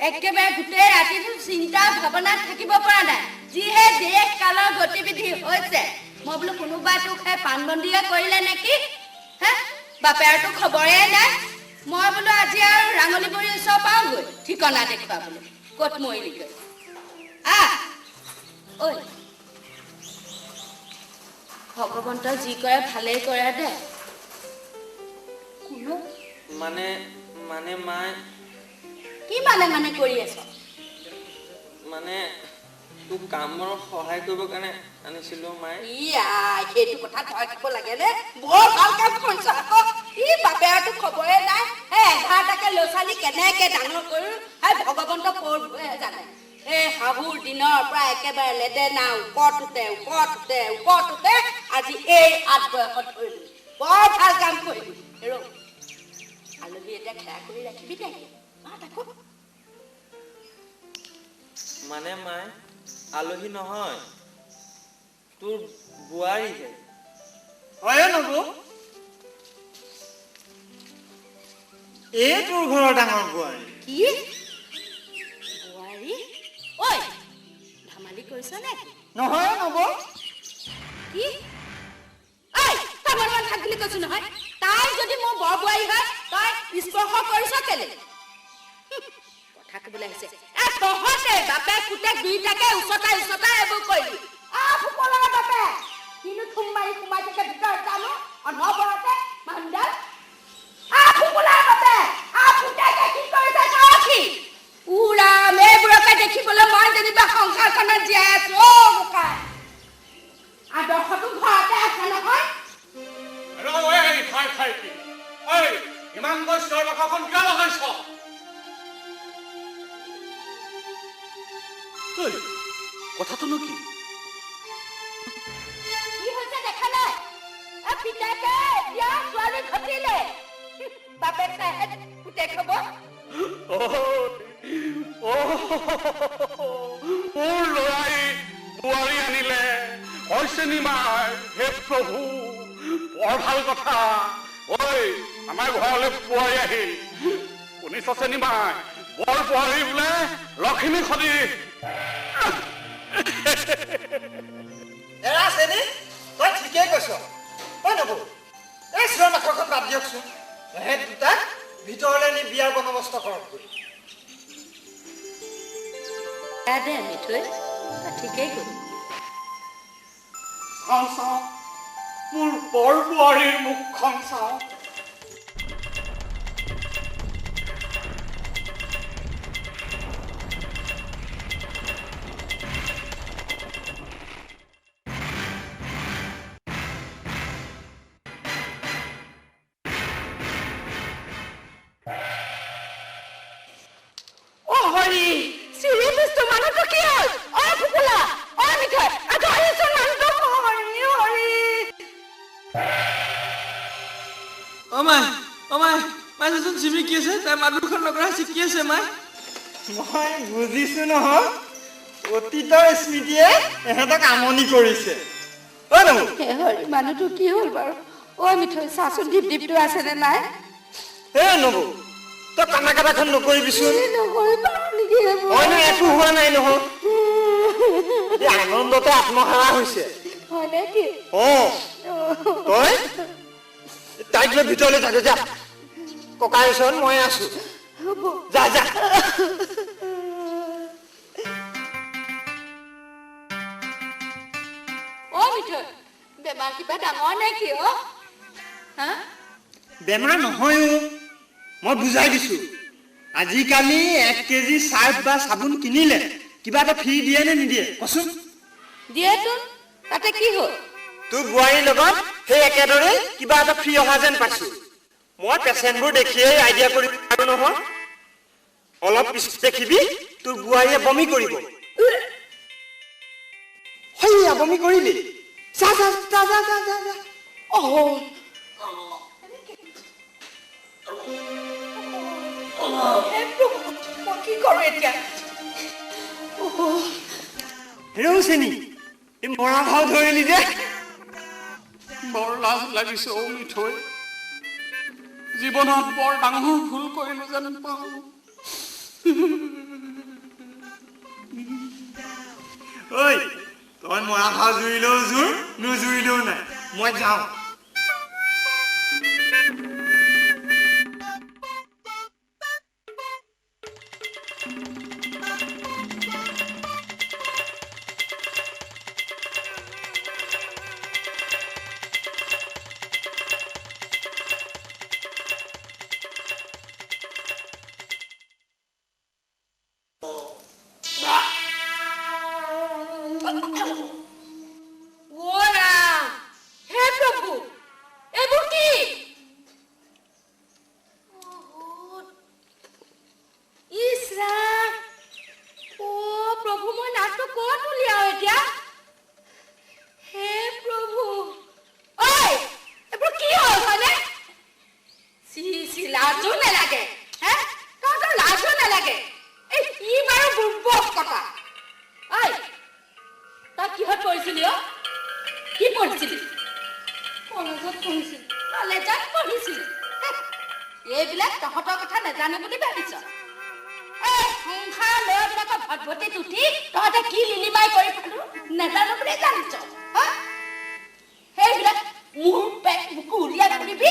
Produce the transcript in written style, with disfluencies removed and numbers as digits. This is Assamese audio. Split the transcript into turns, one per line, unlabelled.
একেবাৰে গোটেই ৰাতিটো চিন্তা ভাৱনাত থাকিব পৰা নাই যিহে দেশ কালৰ গতিবিধি হৈছে মই বোলো কোনোবাই তোক পাণবন্দীয়ে কৰিলে নেকি হে বাপেৰটো খবৰে নাই মই বোলো আজি আৰু ৰাঙলীবৰী ওচৰ পাওঁগৈ ঠিকনা দেখুৱাবলৈ ক'ত মৰিলিগৈ ঐ ভগৱন্ত যি কৰে ভালেই কৰে দে কোনো
মানে মাই
কি মানে কৰি আছ
মানে তোক কামৰ সহায় কৰিব কাৰণে আনিছিলো মাই
সেইটো কথা তই দিব লাগে নে বৰ ভাল কাম কৰিছ আকৌ ই বাপেৰটো খবৰে নাই 11টাকে ল'ৰা ছোৱালী কেনেকে ডাঙৰ কৰো ভগৱন্ত পৰহে জানে শাহুৰ দিনৰ পৰা একেবাৰে লেদেনা ওপৰটোতে আজি এই 8 বয়সত ধৰিলো বৰ ভাল কাম কৰিবি আলহী এতিয়া খেয়া কৰি ৰাখিবি দে
মানে মাই আলহী নহয় তোৰ বোৱাৰীহে
হয় নবু এই তোৰ ঘৰৰ ডাঙৰ বোৱাৰী
কি বোৱাৰী ঐ ধেমালি কৰিছ নে
নহয় নবু
কি ঐ তই বৰমান থাক বুলি কৈছো নহয় তাই যদি মোৰ বৰ বোৱাৰী হয় তই স্পৰ্শ কৰিছ কেলে কথা কবলৈ আহিছে তহঁতে বাপে পুতেক দুইটাকে উচতাই এইবোৰ কৰিলি ফুকলৰ বাপে কিনো থুম মাৰি সোমাই থাকে ভিতৰত জানো অনবৰতে মাণ্ডাল ফুকলৰ বাপে পুতেকে কি কৰিছে কি উৰাম এইবোৰকে দেখিবলৈ মই যেনিবা সংসাৰখনত জীয়াই আছো বোকাই আদৰ্শটো ঘৰতে আছে নহয়
ইমান বছৰ বাখন কিয় লগাইছ কথাটোনো কি
হৈছে দেখা নাই পিতাকে এতিয়া ছোৱালী ঘটিলে বাপেক চাহেব পুতেক হব
মোৰ ল'ৰাই বোৱাৰী আনিলে হৈছে নিমাই হে প্ৰভু বৰ ভাল কথা ঐ আমাৰ ঘৰলৈ বোৱাৰী আহিল শুনিছ নিমাই বৰ বোৱাৰী বোলে লখিমী সদী
এৰা চেনি তই ঠিকেই কৈছ তই নবু এই চিঞৰ মাখৰখন বাদ দিয়কচোন এহেঁত দুটাক ভিতৰলৈ নি বিয়াৰ বন্দবস্ত কৰকগৈ
দে মিঠৈ ঠিকেই কৰো
চাওঁ মোৰ বৰ বোৱাৰীৰ মুখখন চাওঁ
মই বুজিছো নহয় অতীতৰ স্মৃতিয়ে এহেঁতক আমনি কৰিছে
হৰি মানুহটো কি হ'ল বাৰু মিঠৈ চাচোন দীপটো আছে নে নাই
নবু তই কানা কাটাখন নকৰিবিচোন অন্য একো হোৱা নাই নহয় আনন্দতে আত্মহাৰা হৈছে
হয় নেকি
তই তাইক লৈ ভিতৰলৈ থাকে যা ককাৰ ওচৰত মই আছো যা যা
মিঠৈ বেমাৰ কিবা ডাঙৰ নে কি
বেমাৰ নহয় মই বুজাই দিছো আজিকালি 1 কেজি চাৰ্ফ বা চাবোন কিনিলে কিবা এটা ফ্ৰী দিয়ে নে নিদিয়ে কচোন
দিয়েতো তাতে কি হ'ল
তোৰ বোৱাৰীৰ লগত সেই একেদৰে কিবা এটা ফ্ৰী অহা যেন পাইছো মই পেচেণ্টবোৰ দেখিয়েই আইডিয়া কৰিব পাৰো নহয় অলপ পিছত দেখিবি তোৰ বোৱাৰীয়ে বমি কৰিব হইয়া বমি কৰিলি যা যা যা যা যা যা যা
কি কৰো এতিয়া
চেনি এই মৰা ভাও ধৰিলি যে
বৰ লাজ লাগিছে মিঠৈ জীৱনত বৰ ডাঙৰ ভুল কৰিলো যেন পাওঁ
ঐ তই মৰা ভাও জুৰিলেও জোৰ নুজুৰিলেও নাই মই যাওঁ
এইবিলাক তহঁতৰ কথা নাজানো বুলি ভাবিছ সংসাৰ ল'ৰাবিলাকৰ ভটভটিত উঠি তহঁতে কি লিলিমাই কৰি পালো নাজানো বুলি জানিছ সেইবিলাক মোৰ পেট মুখু উলিয়াই ফুৰিবি